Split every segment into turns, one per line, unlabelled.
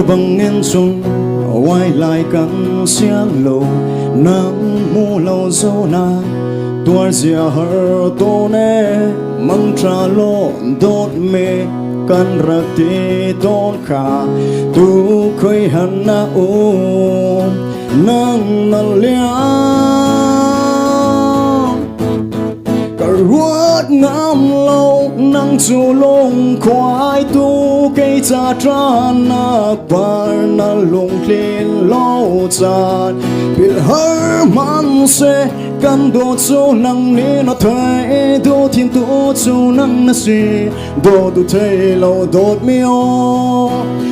bằng yên chung quay lại cắn xiang lâu nắng mù lâu dâu na tua dìa hở tô nè măng trà lô đốt mê căn rạc tì tôn khả tu khơi hẳn na ô nang na lia cả ruột ngắm lâu nang chu lông khoai tu cây cha tràn na par na lung clean lâu chan bil har man se căn đồ châu nang ni nó thấy đồ thiên tu châu nang na si đồ tu thấy lâu đốt miêu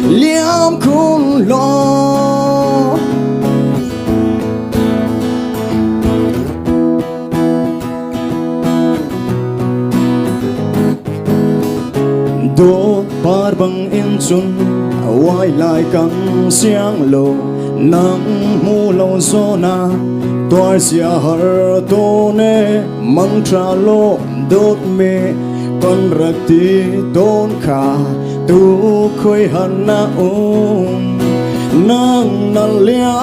liam kun lo đồ par bằng in chun quay lại căng xiang lâu nắng mù lâu gió na tua xia hở tô nè măng trà lô đốt mê con rạc tì tôn khả tu khơi hẳn na nang na lia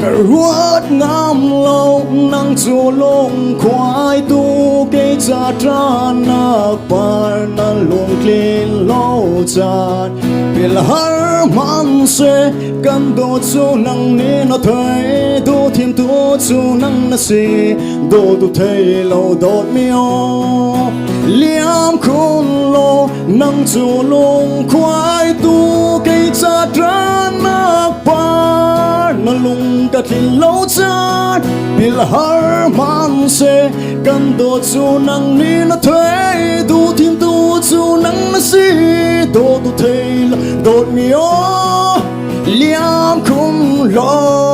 cả ruột ngắm lâu nang chu lông khoai tu cây cha tràn na par na lung clean lâu chan bil har man se căn đồ chu nang ni nó thấy đồ thiên tu chu nang na si đồ tu thấy lâu đốt miêu liam khôn lo nang chu lung khoai tu cây cha tràn na par na lung cả thiên lâu chan bil har man se căn đồ chu nang ni nó thấy đồ thiên tu chu nang na si đồ tu thấy lâu đốt miêu liam khôn lo